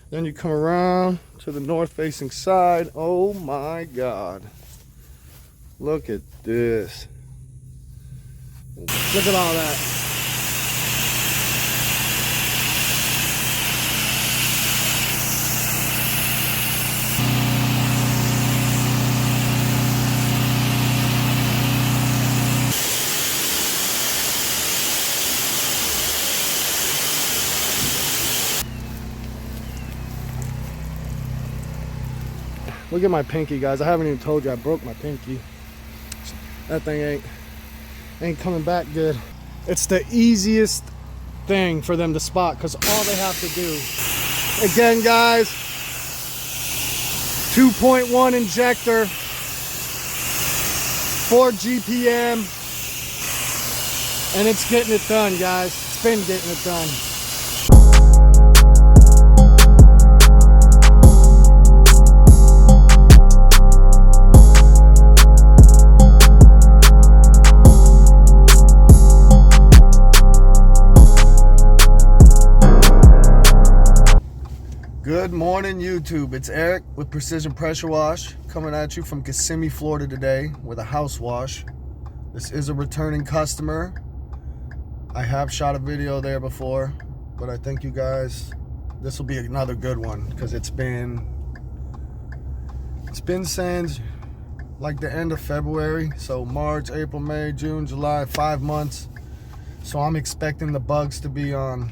Then you come around to the north facing side. Oh my God. Look at this. Look at all that. Look at my pinky, guys. I haven't even told you I broke my pinky. That thing ain't coming back good. It's the easiest thing for them to spot because all they have to do. Again, guys, 2.1 injector, 4 GPM, and it's getting it done, guys. It's been getting it done. Good morning, YouTube. It's Eric with Precision Pressure Wash coming at you from Kissimmee, Florida today with a house wash. This is a returning customer. I have shot a video there before, but I think you guys, this will be another good one because it's been since like the end of February. So March, April, May, June, July, 5 months. So I'm expecting the bugs to be on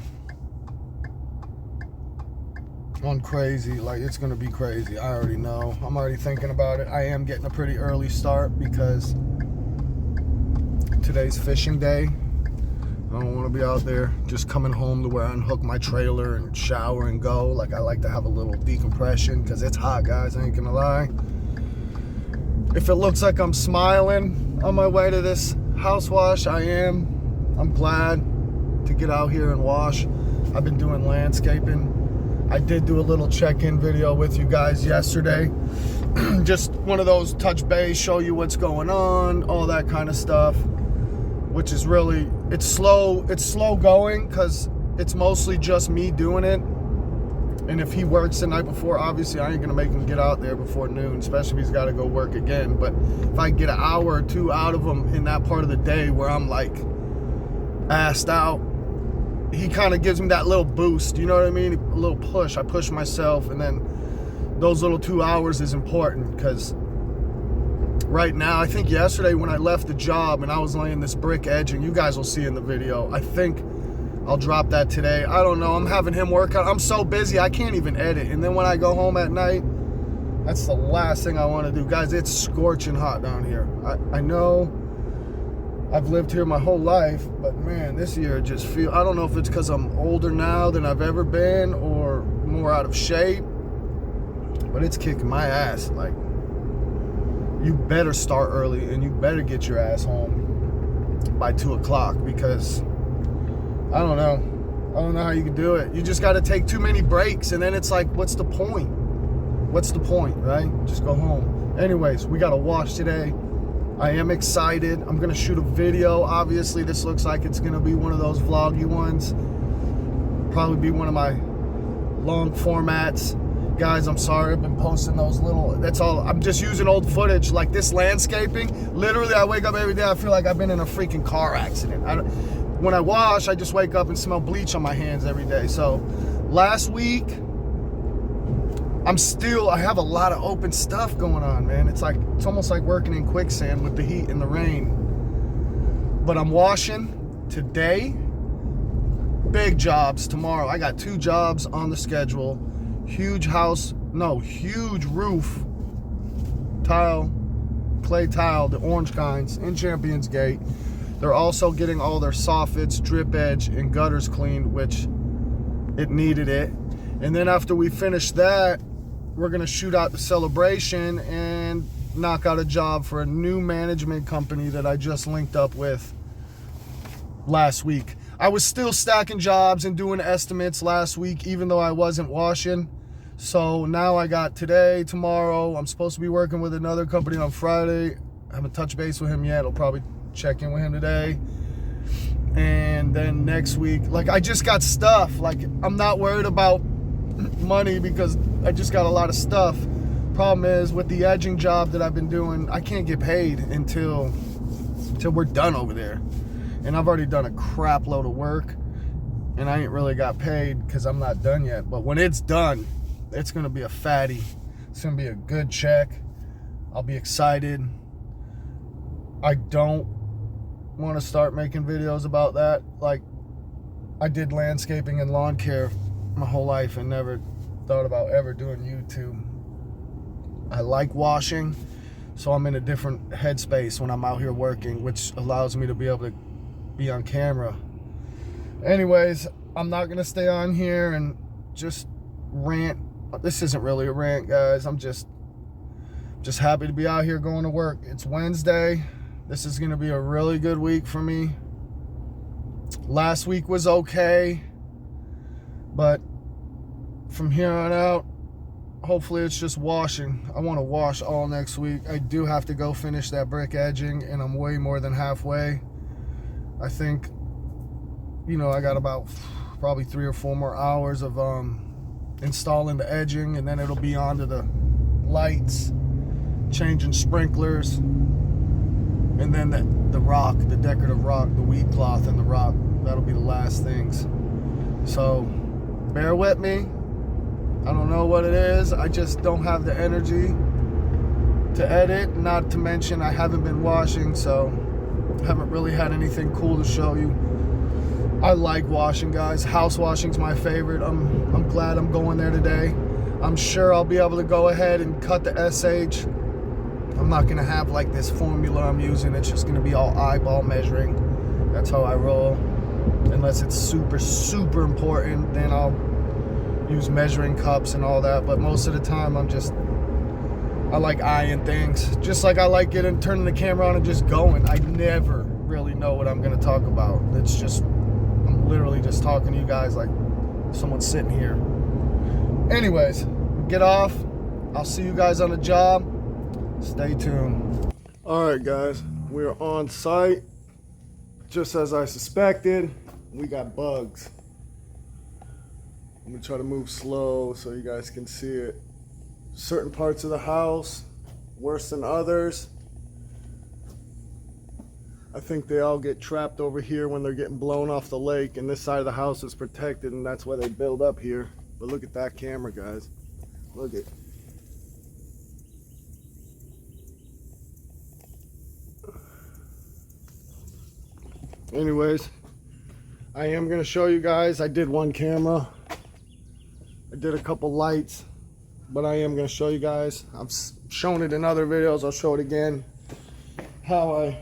crazy. Like, it's gonna be crazy. I already know. I'm already thinking about it. I am getting a pretty early start because today's fishing day. I don't want to be out there just coming home to where I unhook my trailer and shower and go. Like, I like to have a little decompression because it's hot, guys. I ain't gonna lie. If it looks like I'm smiling on my way to this house wash, I am. I'm glad to get out here and wash. I've been doing landscaping. I did do a little check-in video with you guys yesterday. Just one of those touch base, show you what's going on, all that kind of stuff, which is really, it's slow going because it's mostly just me doing it. And if he works the night before, obviously I ain't gonna make him get out there before noon, especially if he's gotta go work again. But if I get an hour or two out of him in that part of the day where I'm like assed out, he kind of gives me that little boost, you know what I mean? A little push. I push myself, and then those little 2 hours is important because right now, I think yesterday when I left the job and I was laying this brick edge, and you guys will see in the video, I think I'll drop that today. I don't know. I'm having him work out. I'm so busy, I can't even edit. And then when I go home at night, that's the last thing I want to do. Guys, it's scorching hot down here. I know I've lived here my whole life, but man, this year just feel, I don't know if it's because I'm older now than I've ever been or more out of shape, but it's kicking my ass. Like, you better start early and you better get your ass home by 2 o'clock because I don't know how you can do it. You just got to take too many breaks, and then it's like, what's the point? What's the point, right? Just go home. Anyways, we got to wash today. I am excited. I'm gonna shoot a video. Obviously, this looks like it's gonna be one of those vloggy ones. Probably be one of my long formats. Guys, I'm sorry, I've been posting those little, that's all. I'm just using old footage. Like this landscaping, literally I wake up every day, I feel like I've been in a freaking car accident. When I wash, I just wake up and smell bleach on my hands every day. So last week, I have a lot of open stuff going on, man. It's almost like working in quicksand with the heat and the rain. But I'm washing today. Big jobs tomorrow. I got 2 jobs on the schedule. Huge roof tile, clay tile, the orange kinds in Champions Gate. They're also getting all their soffits, drip edge, and gutters cleaned, which it needed it. And then after we finish that, we're gonna shoot out the celebration and knock out a job for a new management company that I just linked up with last week. I was still stacking jobs and doing estimates last week, even though I wasn't washing. So now I got today, tomorrow. I'm supposed to be working with another company on Friday. I haven't touched base with him yet. I'll probably check in with him today. And then next week, like, I just got stuff. Like, I'm not worried about money because I just got a lot of stuff. Problem is, with the edging job that I've been doing, I can't get paid until we're done over there. And I've already done a crap load of work, and I ain't really got paid because I'm not done yet. But when it's done, it's gonna be a fatty. It's gonna be a good check. I'll be excited. I don't want to start making videos about that. Like, I did landscaping and lawn care my whole life and never thought about ever doing YouTube. I like washing, so I'm in a different headspace when I'm out here working, which allows me to be able to be on camera. Anyways, I'm not gonna stay on here and just rant. This isn't really a rant, guys. I'm just happy to be out here going to work. It's Wednesday. This is gonna be a really good week for me. Last week was okay, but from here on out, hopefully it's just washing. I want to wash all next week. I do have to go finish that brick edging, and I'm way more than halfway. I think, you know, I got about probably 3 or 4 more hours of installing the edging, and then it'll be on to the lights, changing sprinklers, and then the rock, the decorative rock, the weed cloth and the rock. That'll be the last things. So bear with me. I don't know what it is. I just don't have the energy to edit. Not to mention I haven't been washing, so I haven't really had anything cool to show you. I like washing, guys. House washing's my favorite. I'm glad I'm going there today. I'm sure I'll be able to go ahead and cut the SH. I'm not gonna have like this formula I'm using. It's just gonna be all eyeball measuring. That's how I roll. Unless it's super, super important, then I'll use measuring cups and all that. But most of the time, I like eyeing things. Just like I like turning the camera on and just going. I never really know what I'm gonna talk about. It's just, I'm literally just talking to you guys like someone's sitting here. Anyways, get off. I'll see you guys on the job. Stay tuned. All right, guys, we're on site. Just as I suspected, we got bugs. I'm gonna try to move slow so you guys can see it. Certain parts of the house, worse than others. I think they all get trapped over here when they're getting blown off the lake, and this side of the house is protected, and that's why they build up here. But look at that camera, guys. Look at it. Anyways, I am going to show you guys. I did one camera. I did a couple lights. But I am going to show you guys. I've shown it in other videos. I'll show it again. How I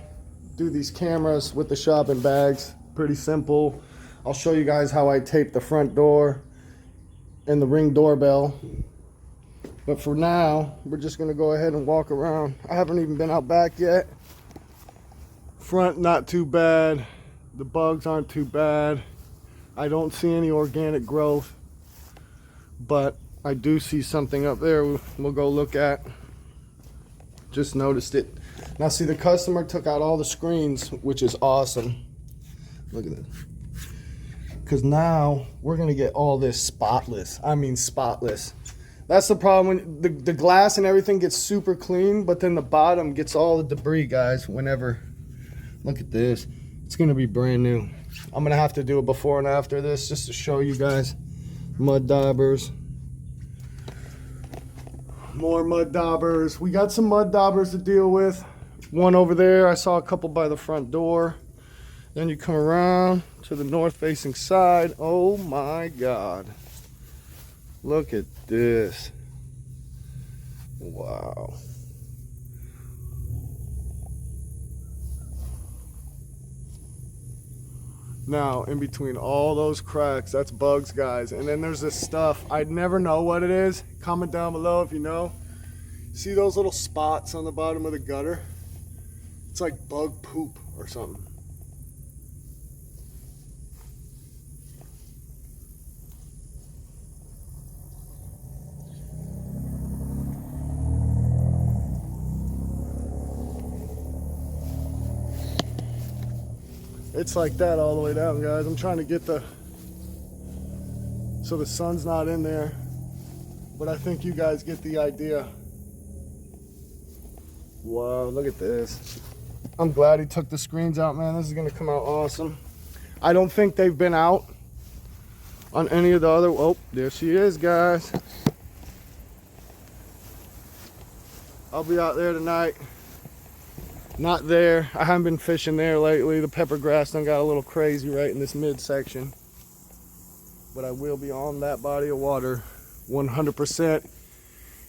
do these cameras with the shopping bags. Pretty simple. I'll show you guys how I tape the front door and the Ring doorbell. But for now, we're just going to go ahead and walk around. I haven't even been out back yet. Front, not too bad. The bugs aren't too bad. I don't see any organic growth, but I do see something up there we'll go look at. Just noticed it. Now see, the customer took out all the screens, which is awesome. Look at that. Because now we're gonna get all this spotless. I mean spotless. That's the problem. When the glass and everything gets super clean, but then the bottom gets all the debris, guys, whenever. Look at this. It's gonna be brand new. I'm gonna have to do a before and after this just to show you guys. Mud daubers. More mud daubers. We got some mud daubers to deal with. One over there. I saw a couple by the front door. Then you come around to the north facing side. Oh my God. Look at this. Wow. Now, in between all those cracks, that's bugs, guys. And then there's this stuff. I'd never know what it is. Comment down below if you know. See those little spots on the bottom of the gutter? It's like bug poop or something. It's like that all the way down, guys. I'm trying to get so the sun's not in there. but I think you guys get the idea. Whoa, look at this. I'm glad he took the screens out, man. This is gonna come out awesome. I don't think they've been out on any of the other, oh, there she is, guys. I'll be out there tonight. Not there. I haven't been fishing there lately. The pepper grass done got a little crazy right in this midsection. But I will be on that body of water 100%.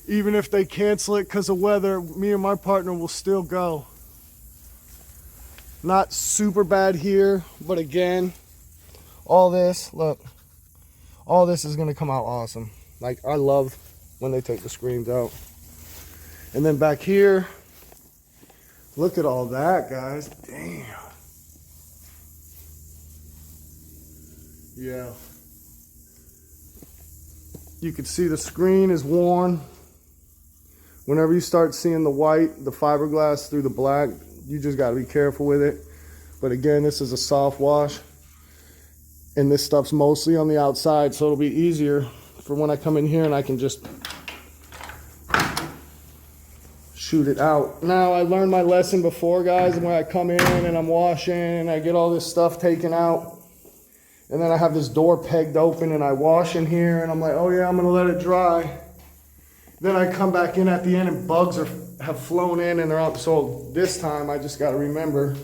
Even if they cancel it because of weather, me and my partner will still go. Not super bad here, but again, all this, look, all this is gonna come out awesome. Like, I love when they take the screens out. And then back here, look at all that, guys. Damn. Yeah. You can see the screen is worn. Whenever you start seeing the white, the fiberglass through the black, you just gotta be careful with it. But again, this is a soft wash. And this stuff's mostly on the outside, so it'll be easier for when I come in here and I can just shoot it out. Now, I learned my lesson before, guys, when I come in and I'm washing and I get all this stuff taken out. And then I have this door pegged open and I wash in here and I'm like, oh yeah, I'm gonna let it dry. Then I come back in at the end and bugs have flown in and they're out. So this time I just gotta remember,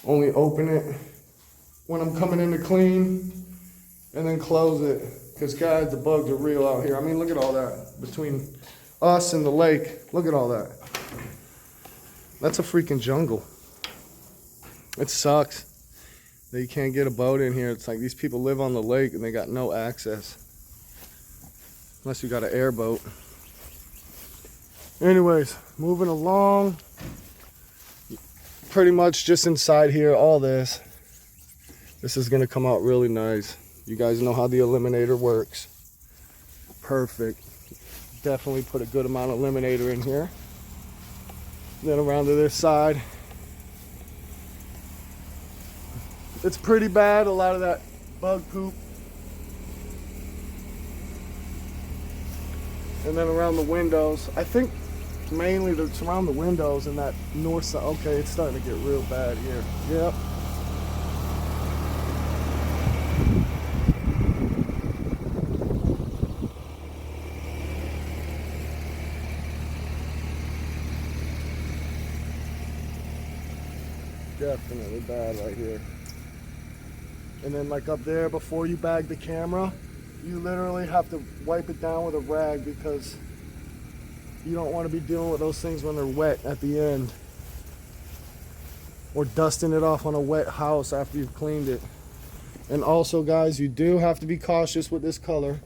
only open it when I'm coming in to clean and then close it. Because guys, the bugs are real out here. I mean, look at all that between us and the lake. Look at all that. That's a freaking jungle. It sucks that you can't get a boat in here. It's like these people live on the lake and they got no access. Unless you got an airboat. Anyways, moving along. Pretty much just inside here, all this. This is gonna come out really nice. You guys know how the eliminator works. Perfect. Definitely put a good amount of eliminator in here. Then around to this side. It's pretty bad, a lot of that bug poop. And then around the windows, I think mainly it's around the windows and that north side. Okay, it's starting to get real bad here. Yep. Definitely bad right here. And then like up there, before you bag the camera, you literally have to wipe it down with a rag because you don't want to be dealing with those things when they're wet at the end. Or dusting it off on a wet house after you've cleaned it. And also guys, you do have to be cautious with this color.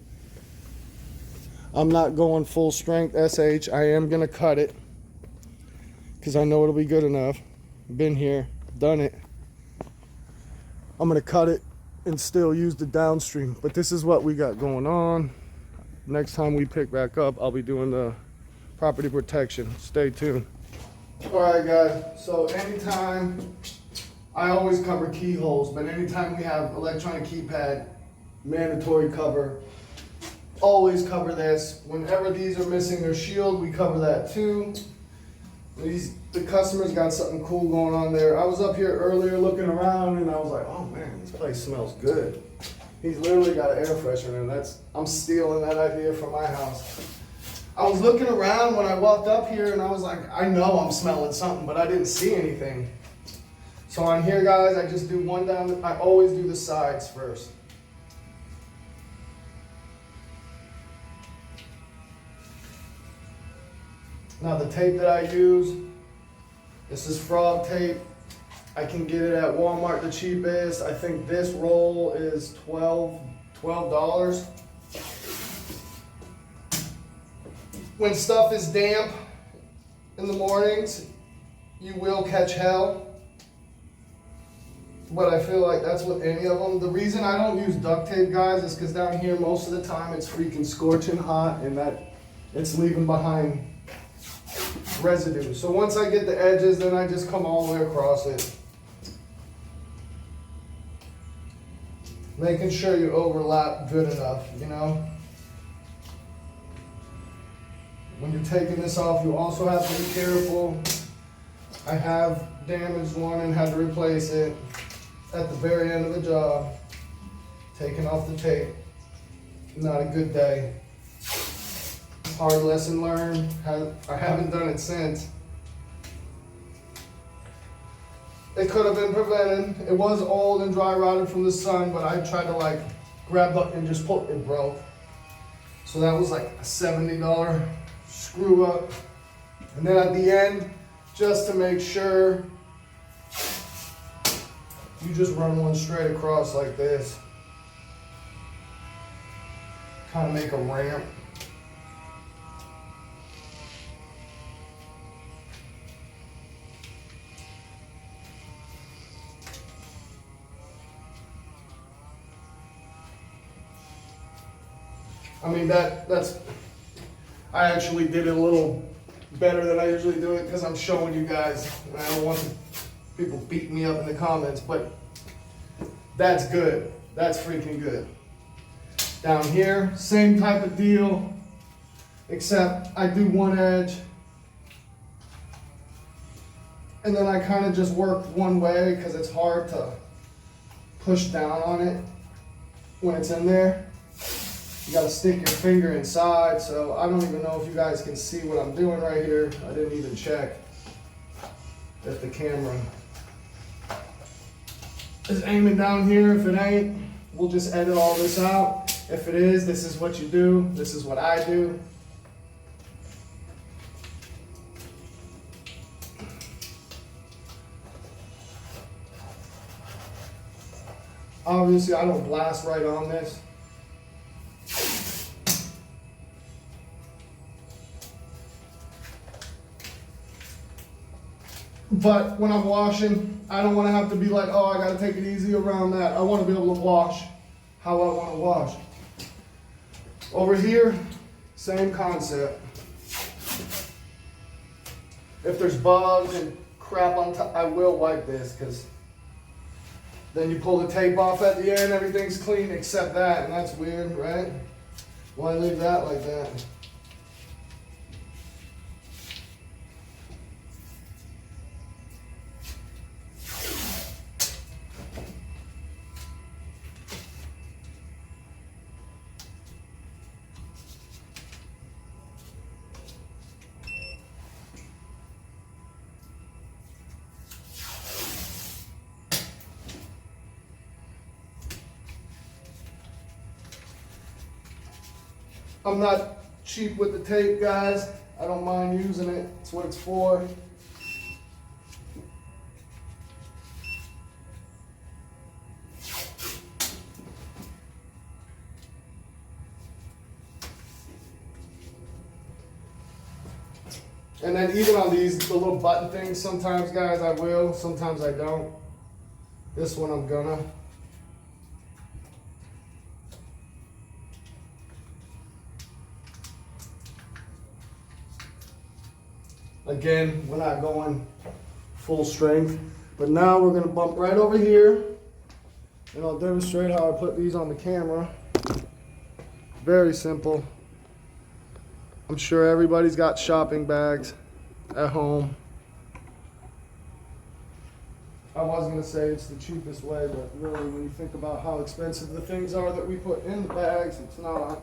I'm not going full strength SH. I am going to cut it because I know it'll be good enough. Been here, done it. I'm going to cut it and still use the downstream. But this is what we got going on. Next time we pick back up, I'll be doing the property protection. Stay tuned. All right, guys. So anytime, I always cover keyholes, but anytime we have electronic keypad, mandatory cover. Always cover this. Whenever these are missing their shield, we cover that too. The customers got something cool going on there. I was up here earlier looking around and I was like, oh man, this place smells good. He's literally got an air freshener and I'm stealing that idea from my house. I was looking around when I walked up here and I was like, I know I'm smelling something, but I didn't see anything. So on here, guys, I just do one down. I always do the sides first. Now the tape that I use, this is frog tape. I can get it at Walmart the cheapest. I think this roll is $12. When stuff is damp in the mornings, you will catch hell. But I feel like that's with any of them. The reason I don't use duct tape, guys, is because down here most of the time it's freaking scorching hot and that it's leaving behind residue. So once I get the edges, then I just come all the way across it. Making sure you overlap good enough, you know? When you're taking this off, you also have to be careful. I have damaged one and had to replace it at the very end of the job. Taking off the tape. Not a good day. Hard lesson learned. I haven't done it since. It could have been prevented. It was old and dry rotted from the sun, but I tried to like grab up and just pull it broke. So that was like a $70 screw up. And then at the end, just to make sure, you just run one straight across like this. Kind of make a ramp. I mean, that's, I actually did it a little better than I usually do it because I'm showing you guys. And I don't want people beating me up in the comments, but that's good. That's freaking good. Down here, same type of deal, except I do one edge. And then I kind of just work one way because it's hard to push down on it when it's in there. You gotta stick your finger inside, so I don't even know if you guys can see what I'm doing right here. I didn't even check if the camera is aiming down here. If it ain't, we'll just edit all this out. If it is, this is what you do. This is what I do. Obviously, I don't blast right on this. But when I'm washing, I don't want to have to be like, oh, I got to take it easy around that. I want to be able to wash how I want to wash. Over here, same concept. If there's bugs and crap on top, I will wipe this because then you pull the tape off at the end, everything's clean except that, and that's weird, right? Why leave that like that? I'm not cheap with the tape, guys. I don't mind using it. It's what it's for. And then even on these, the little button things, sometimes, guys, I will, sometimes I don't. This one I'm gonna. Again, we're not going full strength, but now we're gonna bump right over here, and I'll demonstrate how I put these on the camera. Very simple. I'm sure everybody's got shopping bags at home. I was gonna say it's the cheapest way, but really when you think about how expensive the things are that we put in the bags, it's not.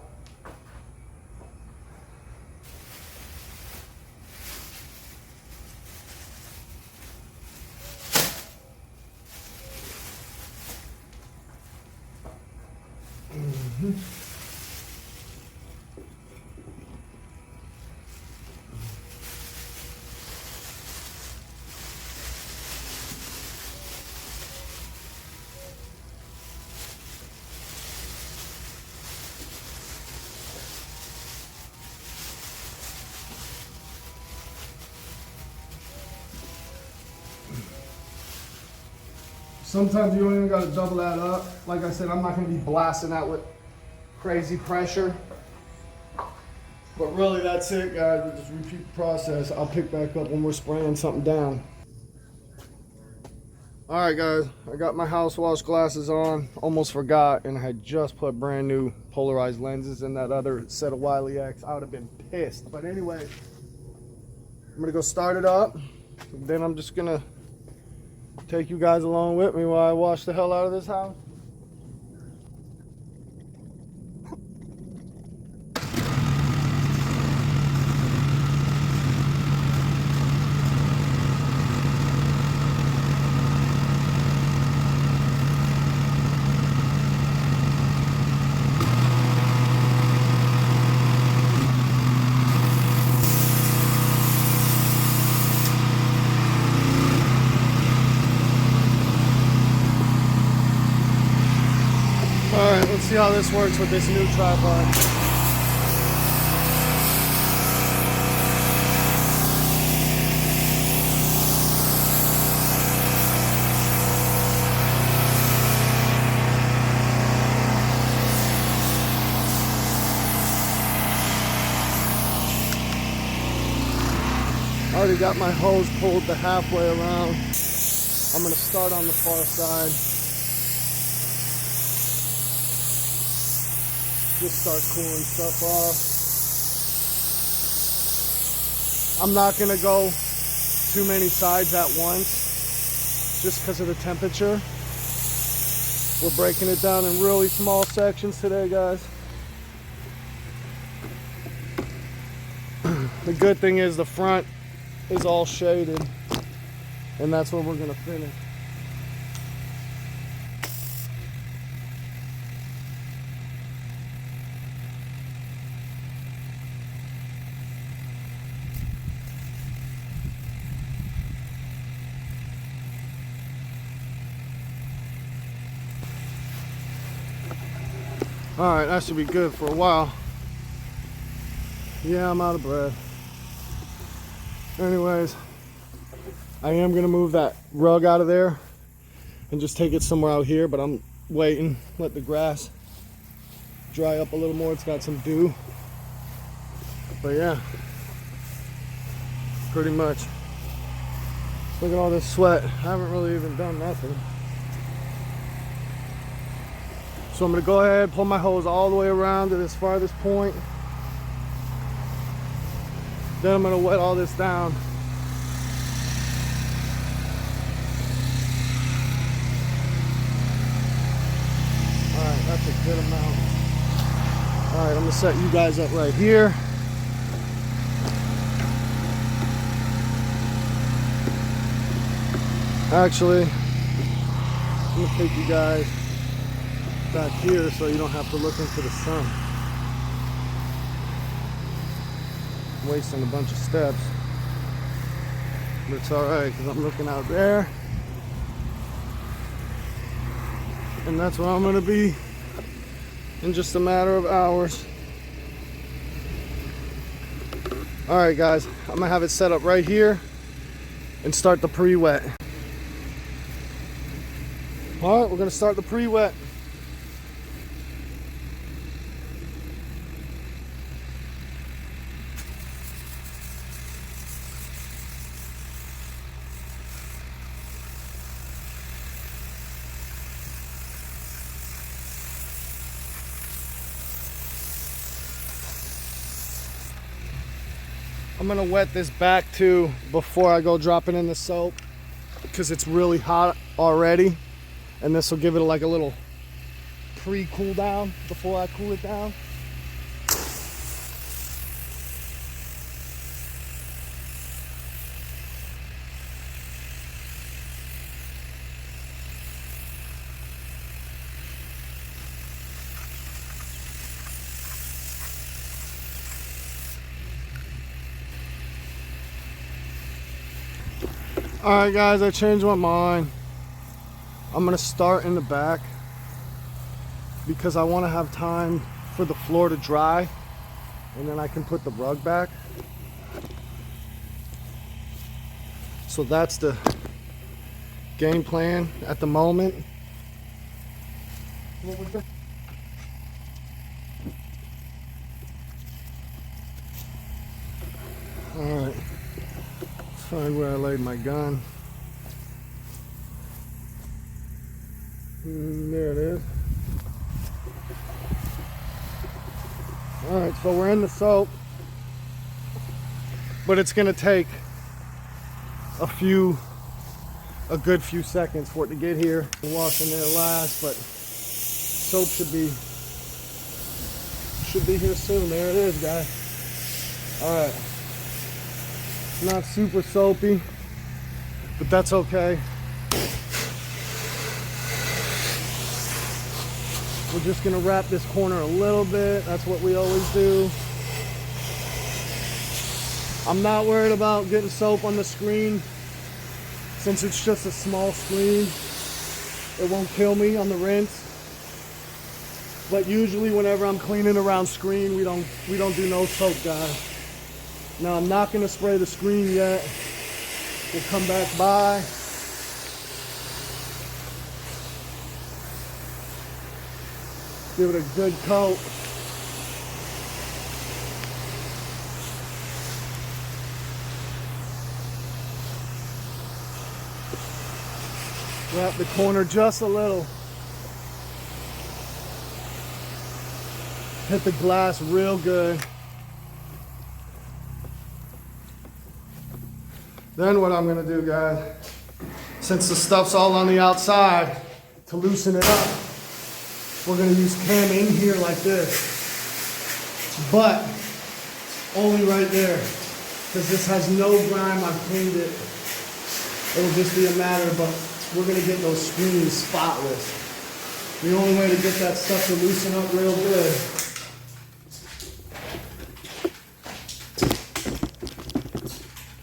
Sometimes you don't even gotta double that up. Like I said, I'm not gonna be blasting that with crazy pressure. But really that's it, guys. We just repeat the process. I'll pick back up when we're spraying something down. All right, guys, I got my house wash glasses on. Almost forgot, and I had just put brand new polarized lenses in that other set of Wiley X. I would have been pissed. But anyway, I'm gonna go start it up. Then I'm just gonna take you guys along with me while I wash the hell out of this house. Alright, let's see how this works with this new tripod. I already got my hose pulled the halfway around. I'm going to start on the far side. Just start cooling stuff off. I'm not gonna go too many sides at once just because of the temperature. We're breaking it down in really small sections today, guys. The good thing is the front is all shaded, and that's where we're gonna finish. Alright, that should be good for a while. Yeah, I'm out of breath. Anyways, I am going to move that rug out of there and just take it somewhere out here, but I'm waiting, let the grass dry up a little more. It's got some dew. But yeah, pretty much. Look at all this sweat. I haven't really even done nothing. So I'm going to go ahead, pull my hose all the way around to this farthest point. Then I'm going to wet all this down. Alright, that's a good amount. Alright, I'm going to set you guys up right here. Actually, I'm going to take you guys back here so you don't have to look into the sun. Wasting a bunch of steps. But it's alright because I'm looking out there. And that's where I'm going to be in just a matter of hours. Alright guys, I'm going to have it set up right here and start the pre-wet. Alright, we're going to start the pre-wet. I'm gonna wet this back too before I go dropping in the soap because it's really hot already, and this will give it like a little pre-cool down before I cool it down. Alright guys, I changed my mind. I'm going to start in the back because I want to have time for the floor to dry, and then I can put the rug back. So that's the game plan at the moment. What was that? Alright. Find where I laid my gun. There it is. All right, so we're in the soap, but it's gonna take a good few seconds for it to get here. We'll wash in there last, but soap should be here soon. There it is, guys. All right, not super soapy, but that's okay. We're just gonna wrap this corner a little bit. That's what we always do. I'm not worried about getting soap on the screen. Since it's just a small screen, it won't kill me on the rinse. But usually whenever I'm cleaning around screen, we don't do no soap, guys. Now I'm not gonna spray the screen yet. We'll come back by. Give it a good coat. Wrap the corner just a little. Hit the glass real good. Then what I'm gonna do, guys, since the stuff's all on the outside, to loosen it up, we're gonna use cam in here like this, but only right there, because this has no grime. I've cleaned it. It'll just be a matter, but we're gonna get those screens spotless. The only way to get that stuff to loosen up real good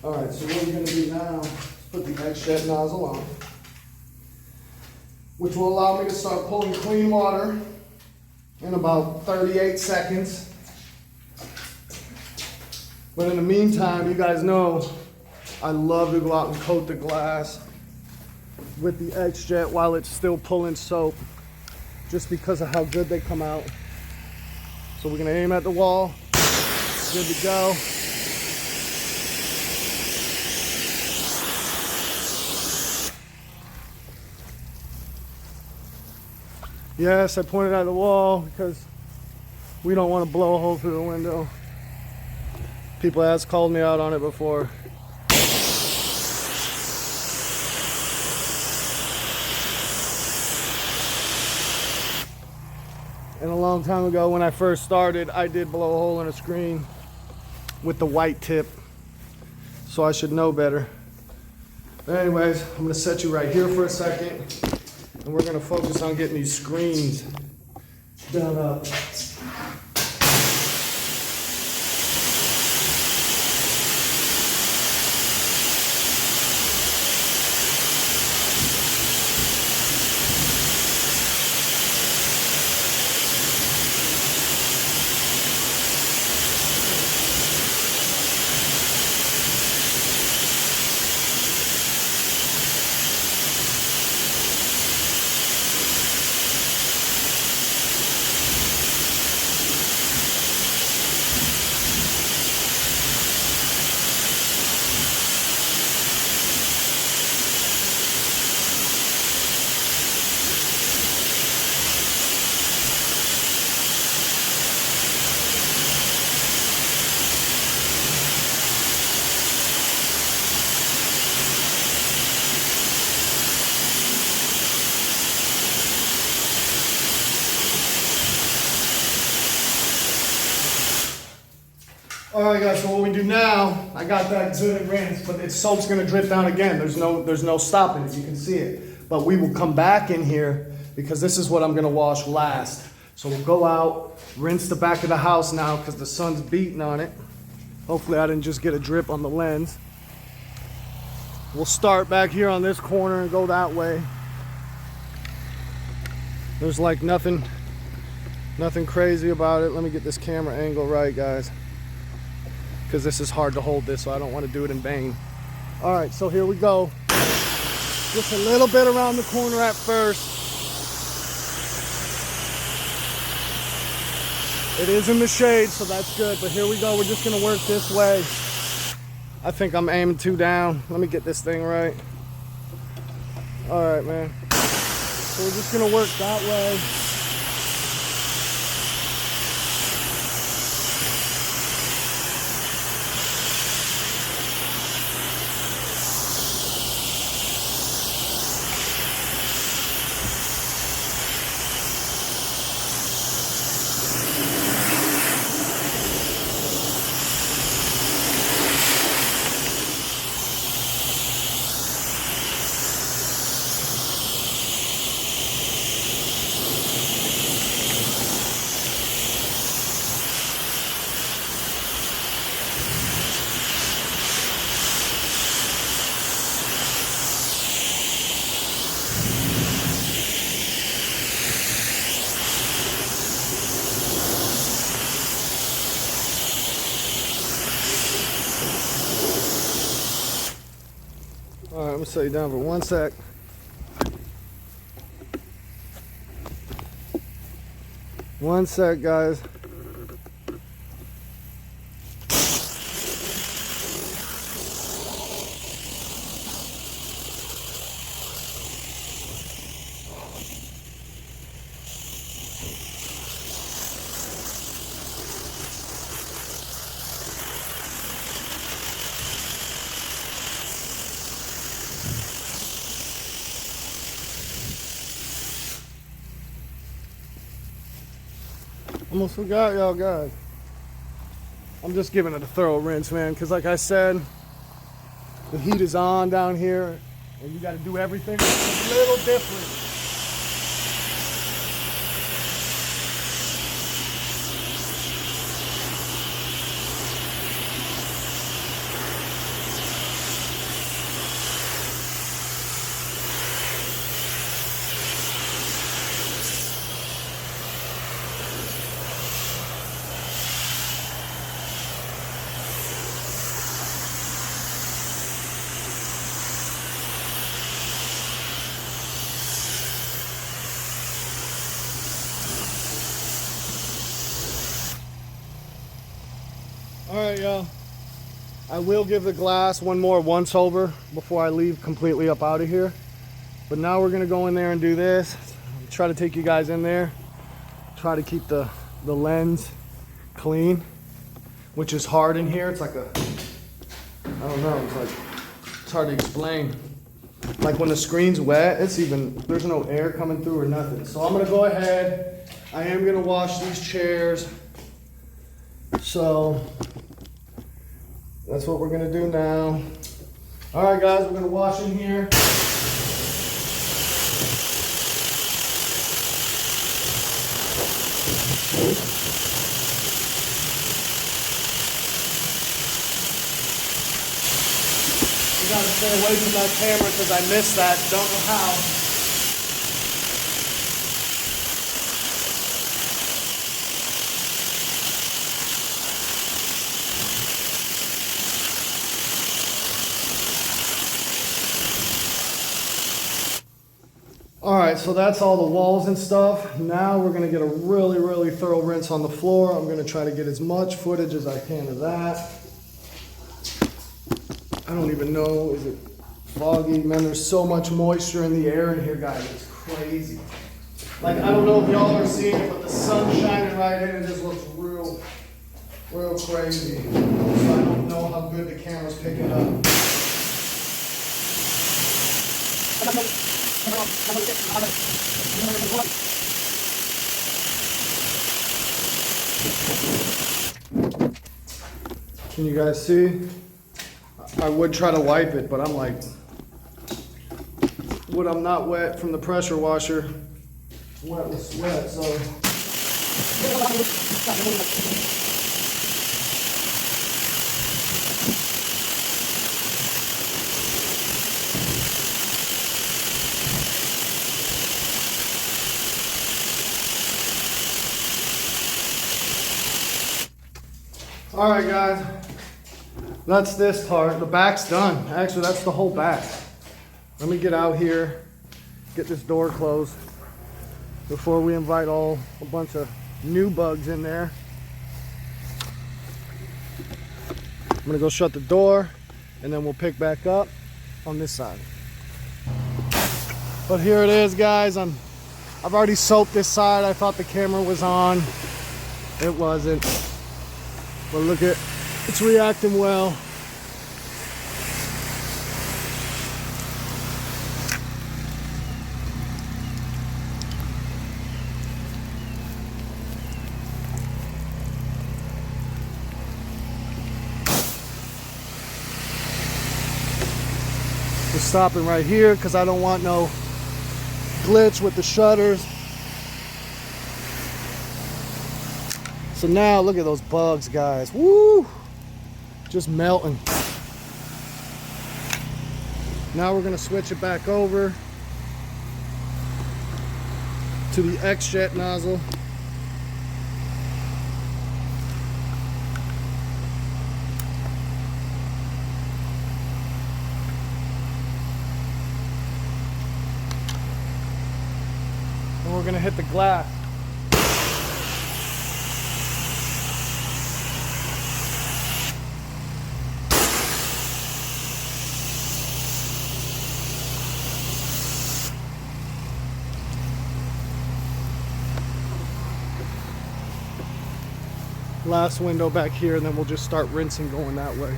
All right, so what we're going to do now is put the egg shed nozzle on, which will allow me to start pulling clean water in about 38 seconds. But in the meantime, you guys know I love to go out and coat the glass with the egg jet while it's still pulling soap, just because of how good they come out. So we're going to aim at the wall. Good to go. Yes, I pointed at the wall because we don't want to blow a hole through the window. People have called me out on it before. And a long time ago when I first started, I did blow a hole in a screen with the white tip. So I should know better. But anyways, I'm gonna set you right here for a second. And we're gonna focus on getting these screens done up. All right, guys, so what we do now, I got that good and rinsed, but its soap's gonna drip down again. There's no stopping it, you can see it. But we will come back in here because this is what I'm gonna wash last. So we'll go out, rinse the back of the house now because the sun's beating on it. Hopefully I didn't just get a drip on the lens. We'll start back here on this corner and go that way. There's like nothing crazy about it. Let me get this camera angle right, guys, because this is hard to hold this, so I don't want to do it in vain. All right, so here we go. Just a little bit around the corner at first. It is in the shade, so that's good, but here we go. We're just gonna work this way. I think I'm aiming too down. Let me get this thing right. All right, man. So we're just gonna work that way. All right, I'm gonna set you down for 1 sec. One sec, guys. Almost forgot y'all guys. I'm just giving it a thorough rinse, man, because like I said, the heat is on down here and you got to do everything a little different. All right, y'all. I will give the glass one more once over before I leave completely up out of here. But now we're gonna go in there and do this. Try to take you guys in there. Try to keep the lens clean, which is hard in here. It's like a, I don't know, it's hard to explain. Like when the screen's wet, there's no air coming through or nothing. So I'm gonna go ahead. I am gonna wash these chairs. So that's what we're gonna do now. All right, guys, we're gonna wash in here. You gotta stay away from that camera because I missed that. Don't know how. All right, so that's all the walls and stuff. Now we're gonna get a really, really thorough rinse on the floor. I'm gonna try to get as much footage as I can of that. I don't even know, is it foggy? Man, there's so much moisture in the air in here, guys, it's crazy. Like, I don't know if y'all are seeing it, but the sun's shining right in. It just looks real crazy. So I don't know how good the camera's picking up. Can you guys see? I would try to wipe it, but I'm like, I'm not wet from the pressure washer, wet with sweat, so. All right, guys, that's this part. The back's done. Actually, that's the whole back. Let me get out here, get this door closed before we invite a bunch of new bugs in there. I'm gonna go shut the door and then we'll pick back up on this side. But here it is, guys. I'm I've already soaped this side. I thought the camera was on. It wasn't. But look at, it's reacting well. We're stopping right here because I don't want no glitch with the shutters. So now look at those bugs, guys. Woo! Just melting. Now we're gonna switch it back over to the X-Jet nozzle. And we're gonna hit the glass. Last window back here, and then we'll just start rinsing going that way.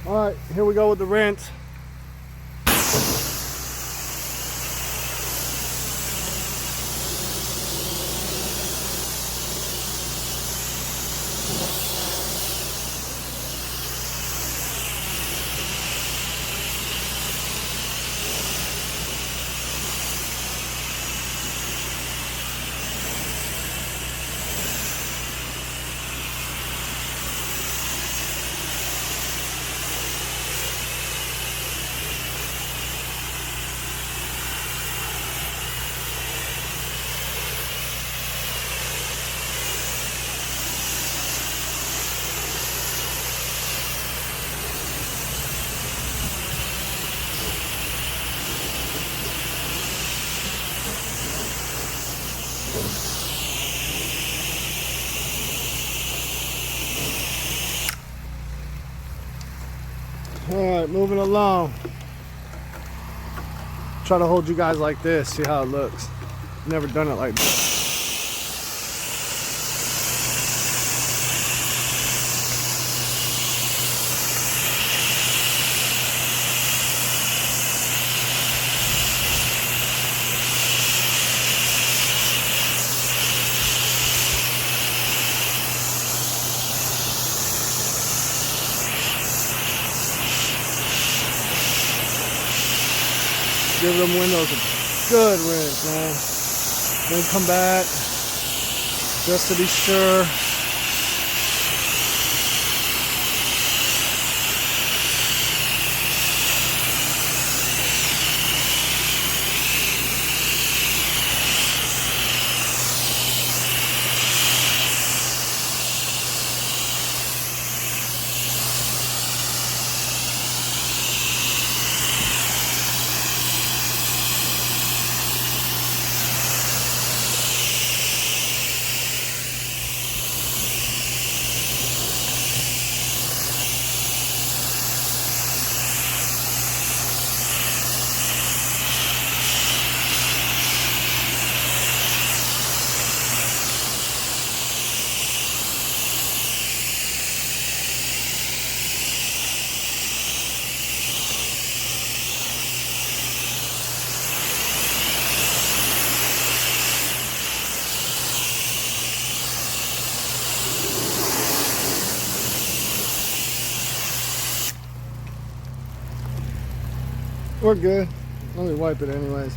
All right, here we go with the rinse. All right, moving along. Try to hold you guys like this, see how it looks. Never done it like this. Give them windows a good rinse, man. Then come back just to be sure. We're good. Let me wipe it anyways.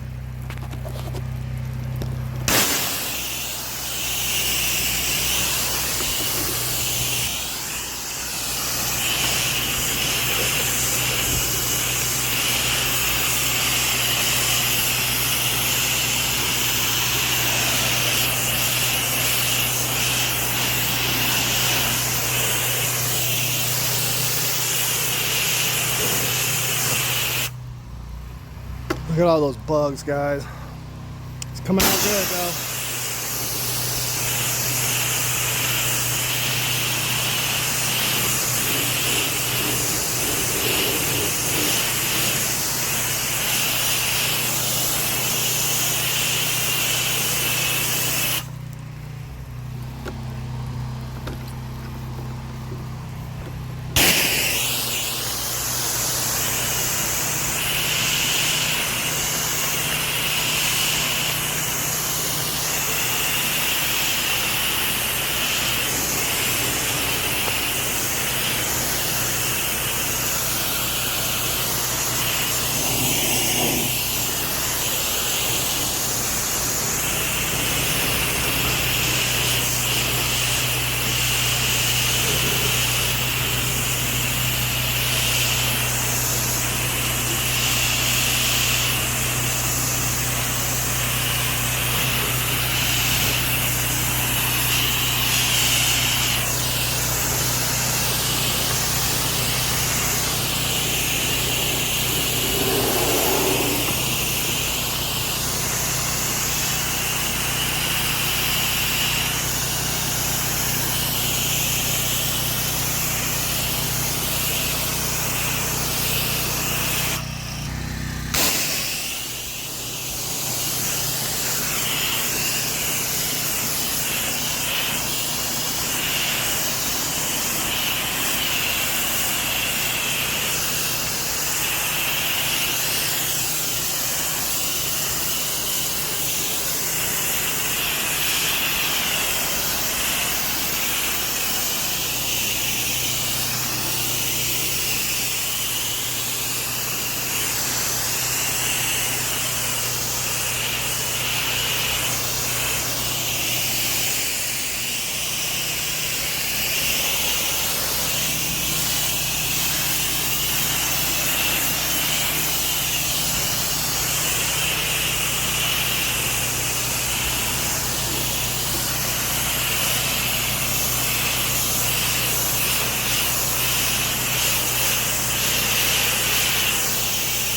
Look at all those bugs, guys. It's Coming out good though.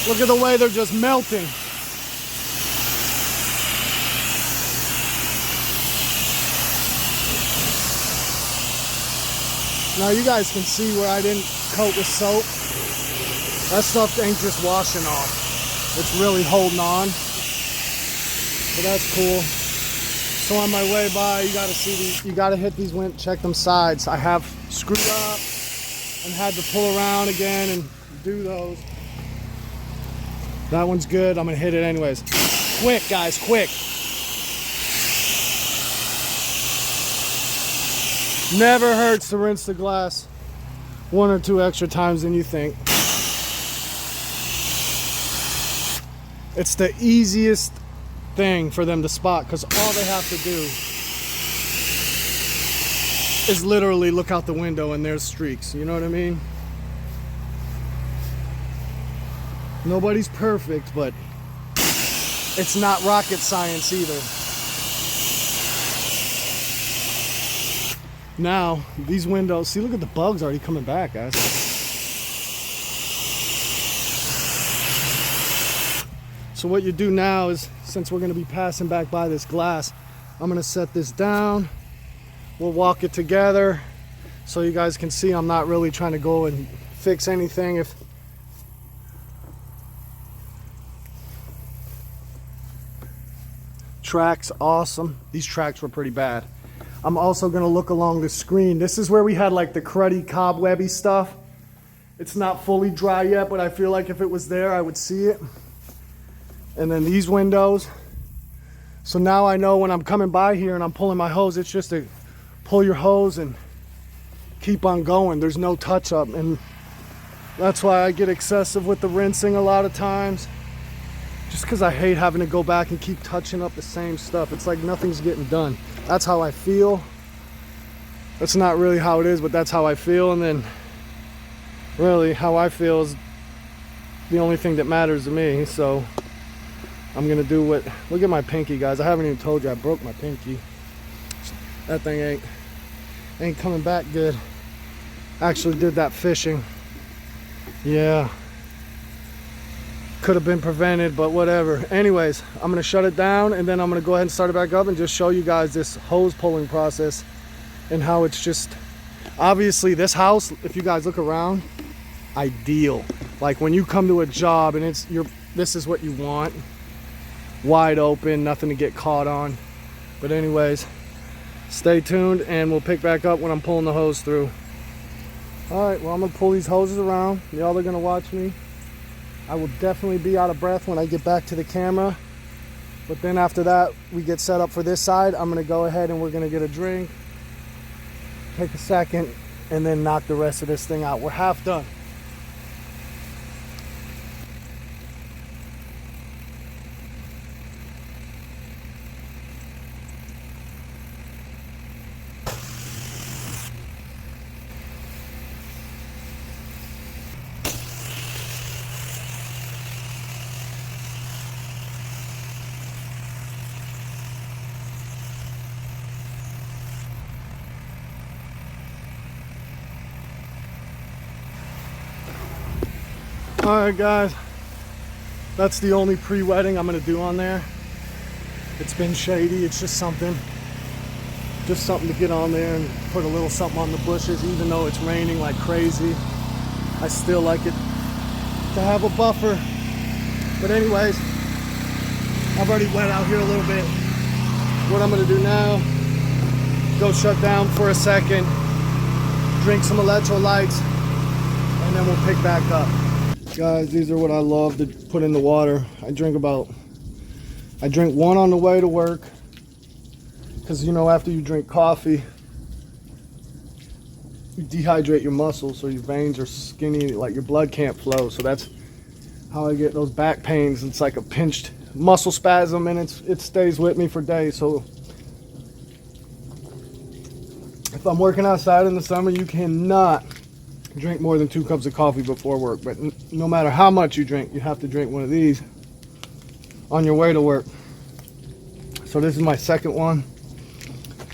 Look at the way they're just melting. Now you guys can see where I didn't coat with soap. That stuff ain't just washing off. It's really holding on. But that's cool. So on my way by, you gotta see these, you gotta hit these, check them sides. I have screwed up and had to pull around again and do those. That one's good. I'm gonna hit it anyways. Quick, guys, quick. Never hurts to rinse the glass 1 or 2 extra times than you think. It's the easiest thing for them to spot because all they have to do is literally look out the window and there's streaks. You know what I mean? Nobody's perfect, but it's not rocket science either. Now, these windows, see, look at the bugs already coming back, guys. So what you do now is, since we're gonna be passing back by this glass, I'm gonna set this down. We'll walk it together so you guys can see I'm not really trying to go and fix anything. If tracks, awesome. These tracks were pretty bad. I'm also gonna look along the screen. This is where we had like the cruddy, cobwebby stuff. It's not fully dry yet, but I feel like if it was there, I would see it. And then these windows. So now I know when I'm coming by here and I'm pulling my hose, it's just to pull your hose and keep on going. There's no touch up, and that's why I get excessive with the rinsing a lot of times. Just because I hate having to go back and keep touching up the same stuff. It's like nothing's getting done. That's how I feel. That's not really how it is, but that's how I feel. And then really how I feel is the only thing that matters to me. So I'm gonna do what, look at my pinky, guys. I haven't even told you I broke my pinky. That thing ain't coming back good. Actually did that fishing. Yeah. Could have been prevented, but whatever. Anyways, I'm gonna shut it down and then I'm gonna go ahead and start it back up and just show you guys this hose pulling process and how it's just, obviously this house, if you guys look around, ideal. Like when you come to a job and this is what you want. Wide open, nothing to get caught on. But anyways, stay tuned and we'll pick back up when I'm pulling the hose through. All right, well, I'm gonna pull these hoses around. Y'all are gonna watch me. I will definitely be out of breath when I get back to the camera. But then after that, we get set up for this side. I'm gonna go ahead and we're gonna get a drink, take a second, and then knock the rest of this thing out. We're half done. All right, guys, that's the only pre-wetting I'm gonna do on there. It's been shady. It's just something to get on there and put a little something on the bushes. Even though it's raining like crazy, I still like it to have a buffer. But anyways, I've already wet out here a little bit. What I'm gonna do now, go shut down for a second, drink some electrolytes, and then we'll pick back up. Guys, these are what I love to put in the water. I drink one on the way to work, because you know, after you drink coffee, you dehydrate your muscles, so your veins are skinny, like your blood can't flow. So that's how I get those back pains. It's like a pinched muscle spasm, and it stays with me for days. So if I'm working outside in the summer, you cannot drink more than 2 cups of coffee before work. But no matter how much you drink, you have to drink one of these on your way to work. So this is my second one.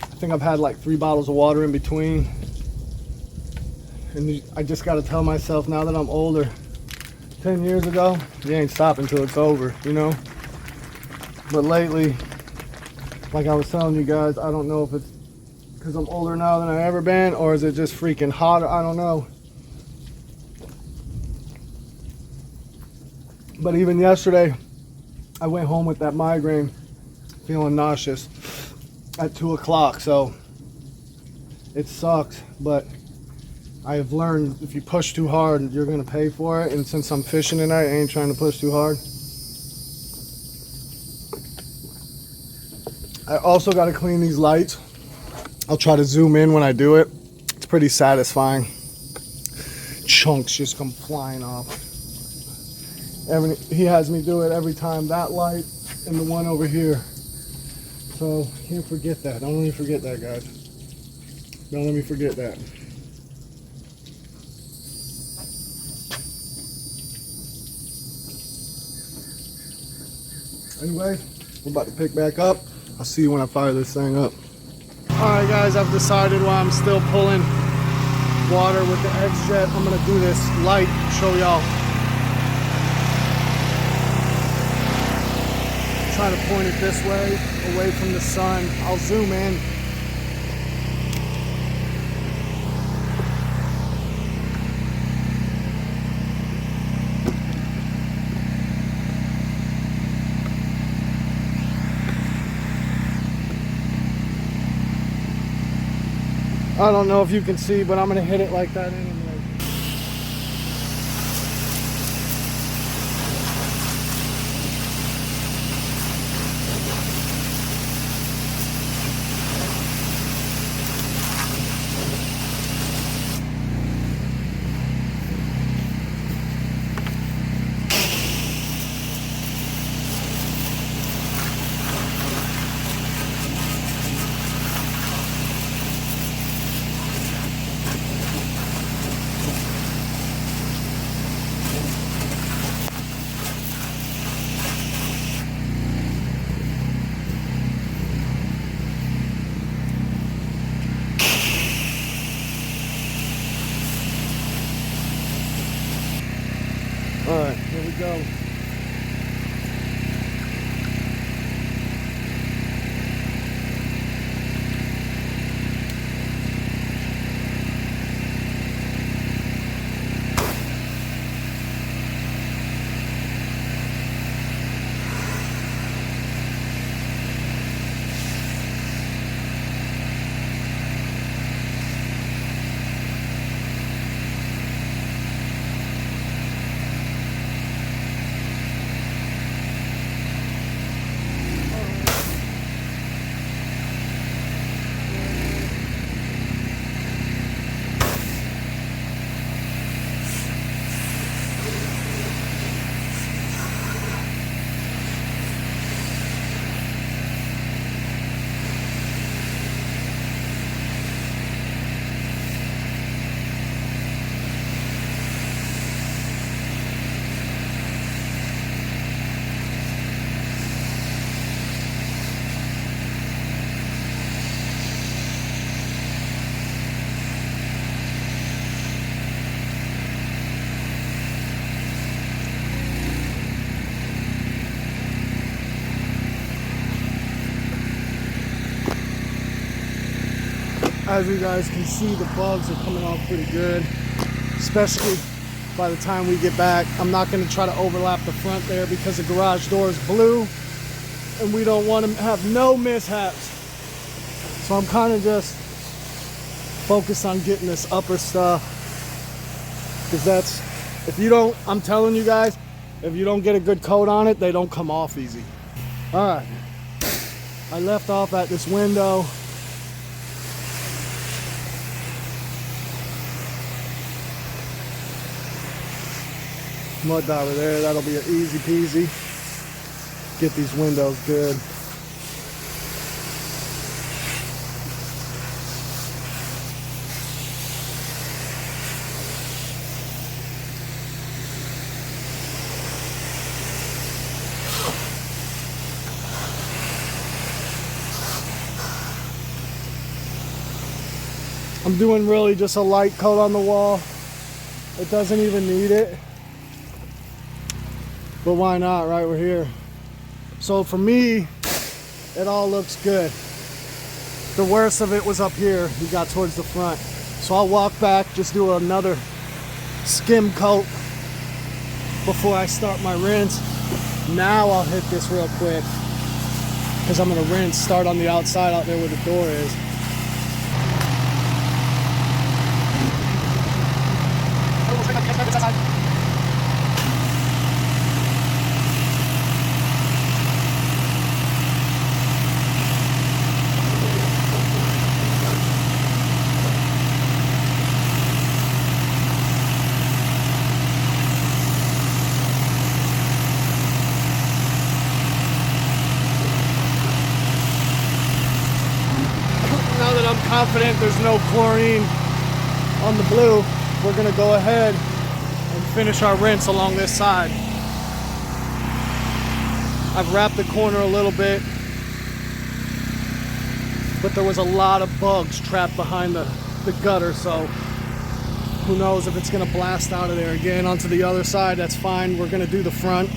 I think I've had like 3 bottles of water in between. And I just got to tell myself, now that I'm older, 10 years ago, you ain't stopping till it's over, you know. But lately, like I was telling you guys, I don't know if it's because I'm older now than I've ever been, or is it just freaking hot? I don't know. But even yesterday, I went home with that migraine, feeling nauseous at 2 o'clock. So it sucks, but I have learned if you push too hard, you're gonna pay for it. And since I'm fishing tonight, I ain't trying to push too hard. I also got to clean these lights. I'll try to zoom in when I do it. It's pretty satisfying. Chunks just come flying off. He has me do it every time, that light and the one over here. So can't forget that. Don't let me forget that, guys. Don't let me forget that. Anyway, we're about to pick back up. I'll see you when I fire this thing up. Alright guys, I've decided while I'm still pulling water with the X-Jet, I'm gonna do this light, show y'all. Try to point it this way, away from the sun. I'll zoom in. I don't know if you can see, but I'm gonna hit it like that anyway. Alright, here we go. As you guys can see, the bugs are coming off pretty good, especially by the time we get back. I'm not going to try to overlap the front there because the garage door is blue and we don't want to have no mishaps. So I'm kind of just focused on getting this upper stuff, because that's, if you don't, I'm telling you guys, if you don't get a good coat on it, they don't come off easy. All right, I left off at this window. Mud diver there, that'll be an easy peasy. Get these windows good. I'm doing really just a light coat on the wall. It doesn't even need it. But why not, right? We're here. So for me, it all looks good. The worst of it was up here. We got towards the front. So I'll walk back, just do another skim coat before I start my rinse. Now I'll hit this real quick, because I'm gonna rinse, start on the outside out there where the door is. Confident there's no chlorine on the blue, we're gonna go ahead and finish our rinse along this side. I've wrapped the corner a little bit, but there was a lot of bugs trapped behind the gutter, so who knows if it's gonna blast out of there again onto the other side. That's fine. We're gonna do the front.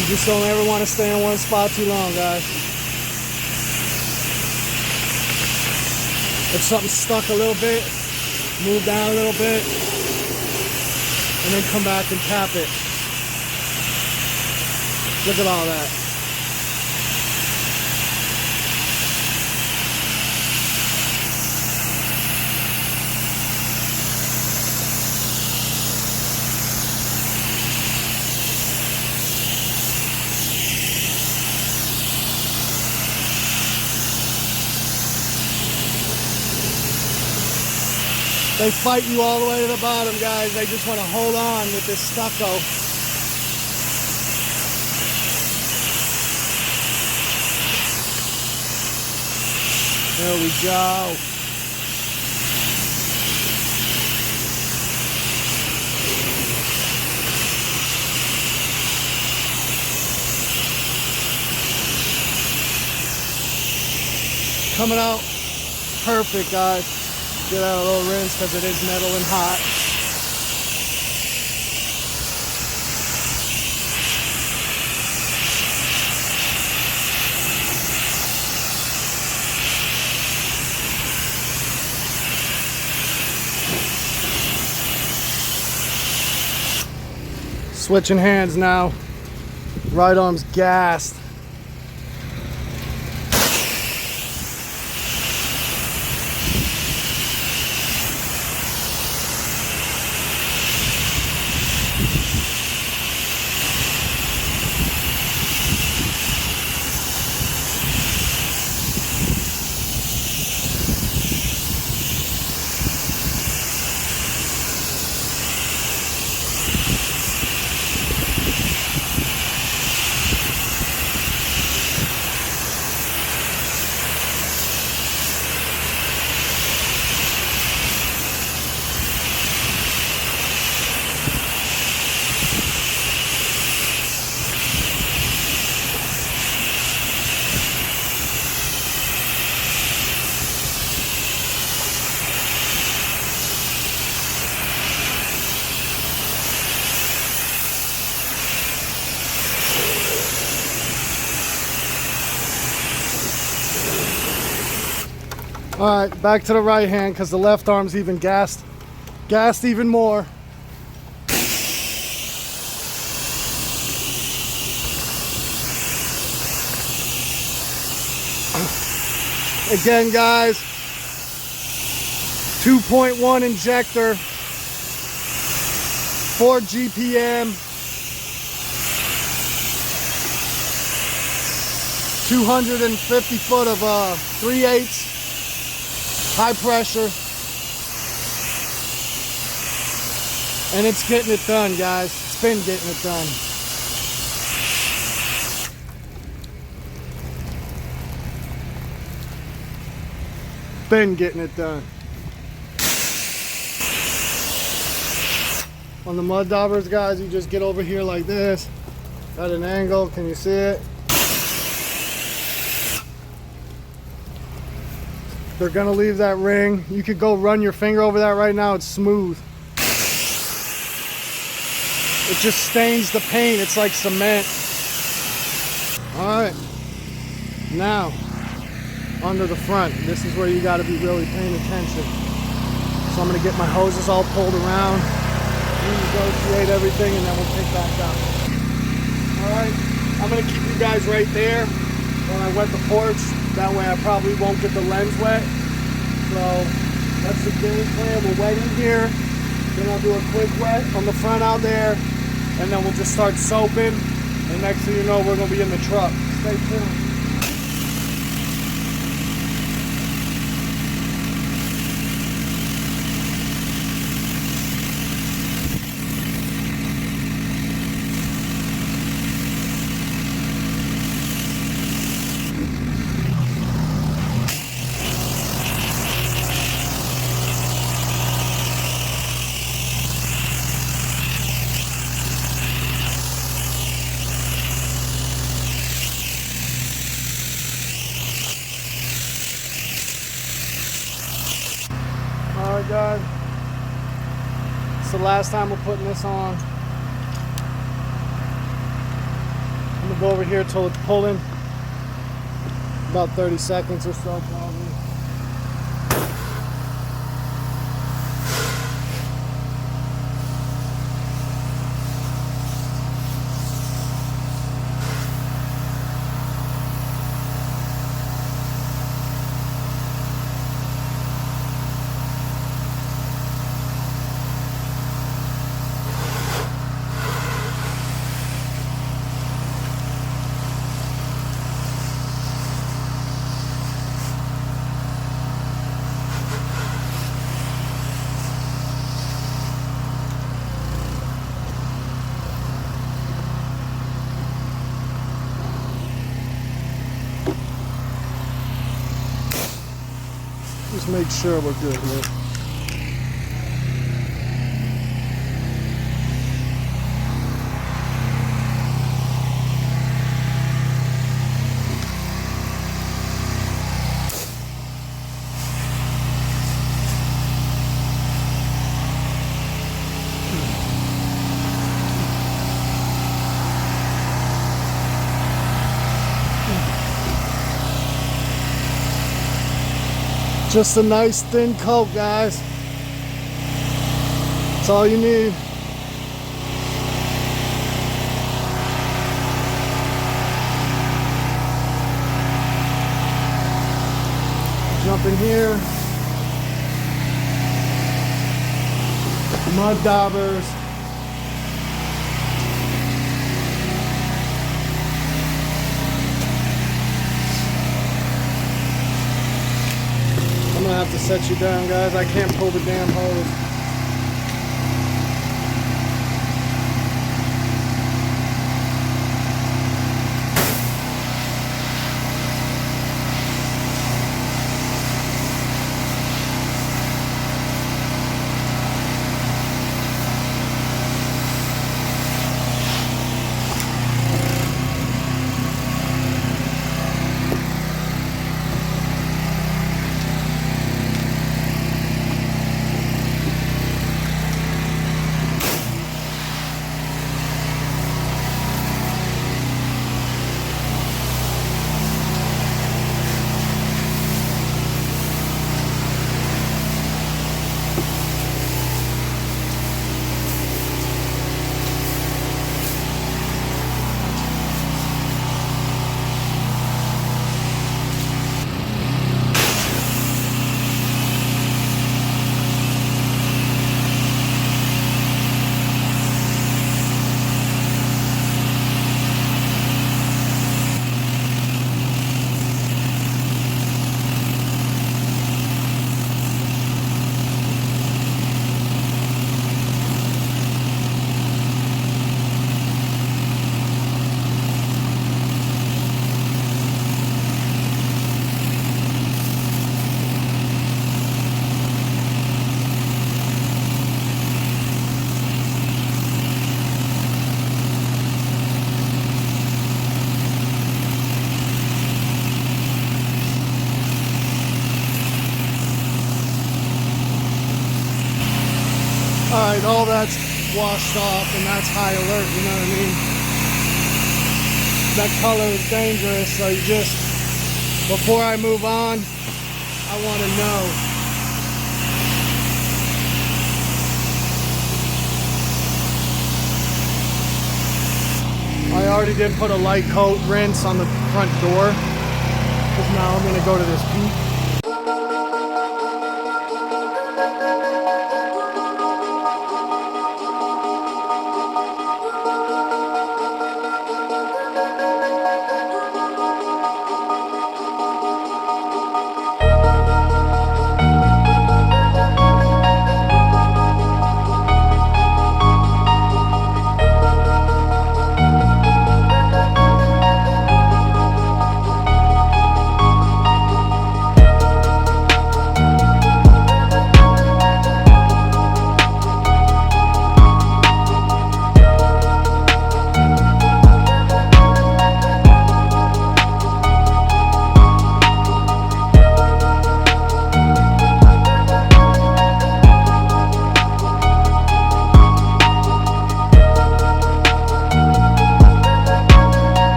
You just don't ever want to stay in one spot too long, guys. If something's stuck a little bit, move down a little bit, and then come back and tap it. Look at all that. They fight you all the way to the bottom, guys. They just want to hold on with this stucco. There we go. Coming out perfect, guys. Get out a little rinse because it is metal and hot. Switching hands now. Right arm's gassed. All right, back to the right hand because the left arm's even gassed even more. Again, guys, 2.1 injector, 4 GPM, 250 foot of 3/8 high pressure, and it's getting it done, guys. It's been getting it done. Been getting it done. On the mud daubers, guys, you just get over here like this at an angle. Can you see it? They're gonna leave that ring. You could go run your finger over that right now. It's smooth. It just stains the paint. It's like cement. All right, now under the front. This is where you got to be really paying attention. So I'm going to get my hoses all pulled around, renegotiate everything, and then we'll take back out. All right, I'm going to keep you guys right there when I wet the porch. That way I probably won't get the lens wet. So that's the game plan. We'll wet in here, then I'll do a quick wet on the front out there, and then we'll just start soaping. And next thing you know, we're going to be in the truck. Stay tuned. Alright guys, it's the last time we're putting this on. I'm gonna go over here till it's pulling, about 30 seconds or so probably. Just make sure we're good here. Just a nice thin coat, guys. That's all you need. Jump in here. Mud daubers. I'm gonna have to set you down, guys. I can't pull the damn hose. Alright, all that's washed off and that's high alert, you know what I mean? That color is dangerous, so you just, before I move on, I want to know. I already did put a light coat rinse on the front door, because now I'm going to go to this peak.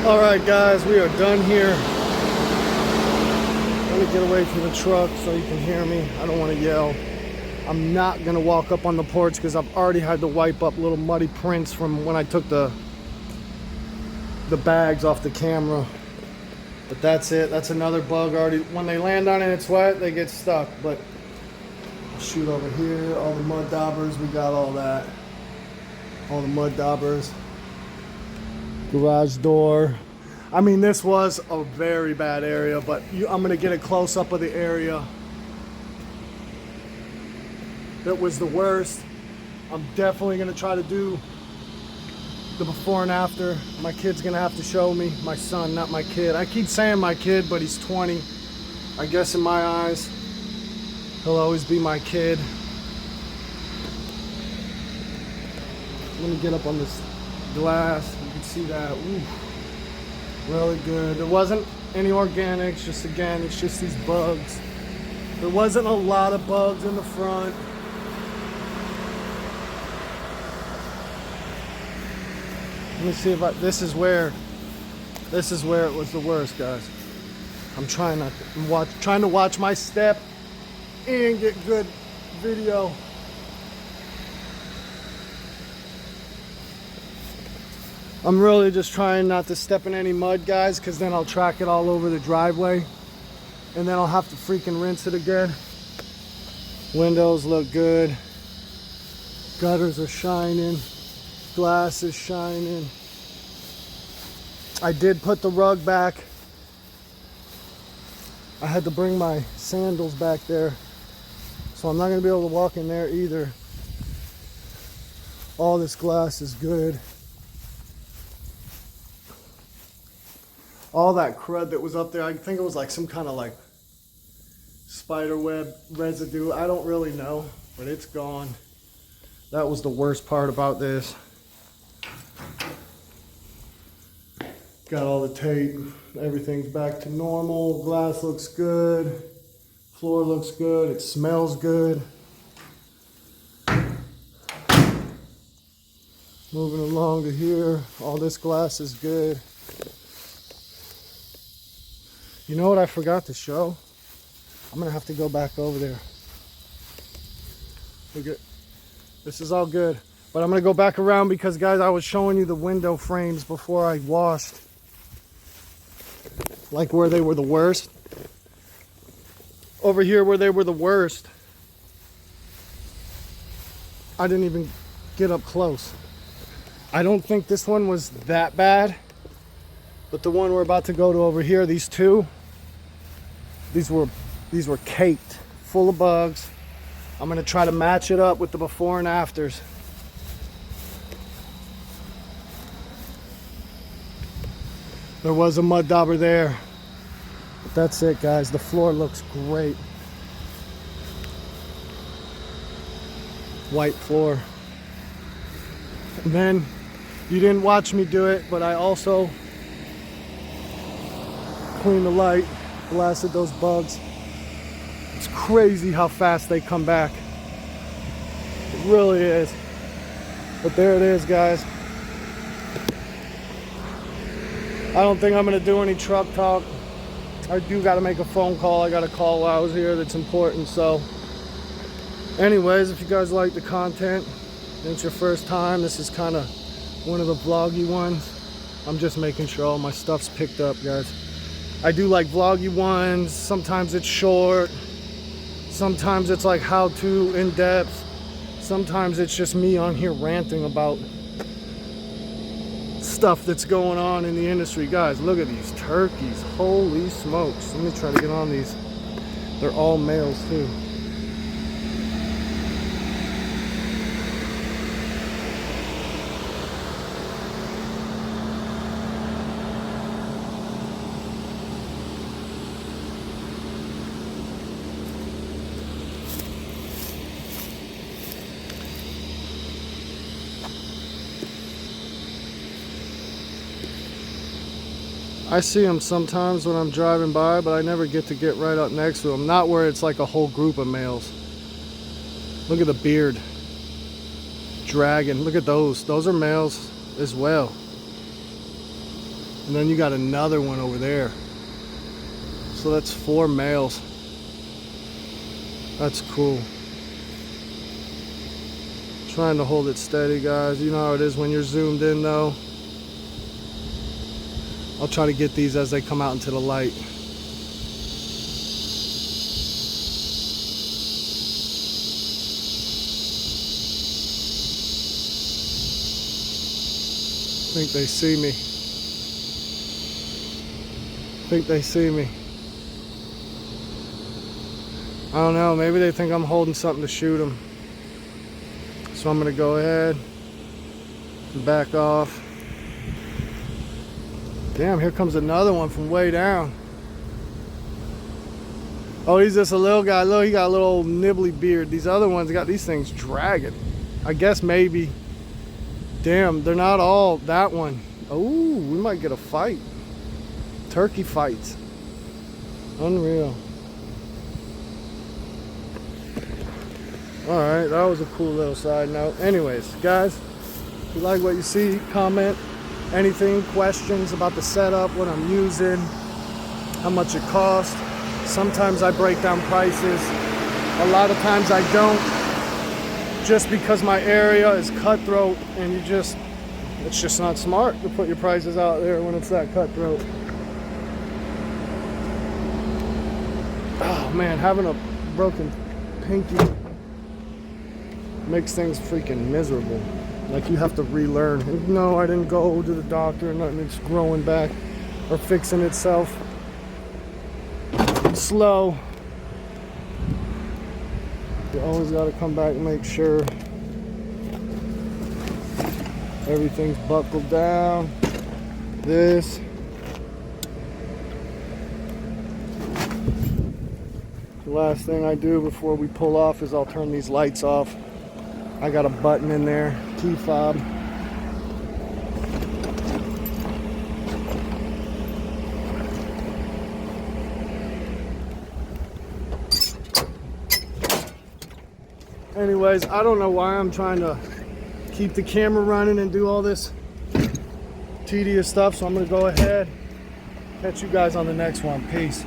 Alright guys, we are done here. Let me get away from the truck so you can hear me. I don't want to yell. I'm not going to walk up on the porch because I've already had to wipe up little muddy prints from when I took the bags off the camera. But that's it. That's another bug already. When they land on it and it's wet, they get stuck. But I'll shoot over here. All the mud daubers, we got all that. All the mud daubers. Garage door. I mean, this was a very bad area, but I'm gonna get a close-up of the area that was the worst. I'm definitely gonna try to do the before and after. My kid's gonna have to show me. My son, not my kid. I keep saying my kid, but he's 20. I guess in my eyes, he'll always be my kid. Let me get up on this glass. You can see that. Ooh, really good. There wasn't any organics, just again, it's just these bugs. There wasn't a lot of bugs in the front. Let me see if this is where it was the worst, guys. I'm trying to watch my step and get good video. I'm really just trying not to step in any mud, guys, because then I'll track it all over the driveway and then I'll have to freaking rinse it again. Windows look good. Gutters are shining. Glass is shining. I did put the rug back. I had to bring my sandals back there, so I'm not going to be able to walk in there either. All this glass is good. All that crud that was up there, I think it was like some kind of like spider web residue. I don't really know, but it's gone. That was the worst part about this. Got all the tape. Everything's back to normal. Glass looks good. Floor looks good. It smells good. Moving along to here. All this glass is good. You know what I forgot to show? I'm gonna have to go back over there. Look at, this is all good. But I'm gonna go back around because, guys, I was showing you the window frames before I washed. Like where they were the worst. Over here where they were the worst, I didn't even get up close. I don't think this one was that bad, but the one we're about to go to over here, these two, these were caked, full of bugs. I'm gonna try to match it up with the before and afters. There was a mud dauber there, but that's it, guys. The floor looks great. White floor. And then you didn't watch me do it, but I also cleaned the light, blasted those bugs. It's crazy how fast they come back. It really is. But there it is, guys. I don't think I'm gonna do any truck talk. I do gotta make a phone call. I got a call while I was here that's important. So anyways, if you guys like the content and it's your first time, this is kind of one of the vloggy ones. I'm just making sure all my stuff's picked up, guys. I do like vloggy ones. Sometimes it's short. Sometimes it's like how-to, in-depth. Sometimes it's just me on here ranting about stuff that's going on in the industry. Guys, look at these turkeys. Holy smokes. Let me try to get on these. They're all males too. I see them sometimes when I'm driving by, but I never get to get right up next to them. Not where it's like a whole group of males. Look at the beard. Dragon. Look at those. Those are males as well. And then you got another one over there. So that's 4 males. That's cool. Trying to hold it steady, guys. You know how it is when you're zoomed in, though. I'll try to get these as they come out into the light. I think they see me. I think they see me. I don't know, maybe they think I'm holding something to shoot them. So I'm gonna go ahead and back off. Damn, here comes another one from way down. Oh, he's just a little guy. Look, he got a little old nibbly beard. These other ones got these things dragging. I guess maybe. Damn, they're not all that one. Oh, we might get a fight. Turkey fights. Unreal. Alright, that was a cool little side note. Anyways, guys, if you like what you see, comment. Anything, questions about the setup, what I'm using, how much it costs. Sometimes I break down prices. A lot of times I don't, just because my area is cutthroat and it's just not smart to put your prices out there when it's that cutthroat. Oh man, having a broken pinky makes things freaking miserable. Like you have to relearn. No, I didn't go to the doctor, nothing, it's growing back or fixing itself. Slow. You always got to come back and make sure everything's buckled down. This. The last thing I do before we pull off is I'll turn these lights off. I got a button in there, key fob. Anyways, I don't know why I'm trying to keep the camera running and do all this tedious stuff, so I'm gonna go ahead. Catch you guys on the next one. Peace.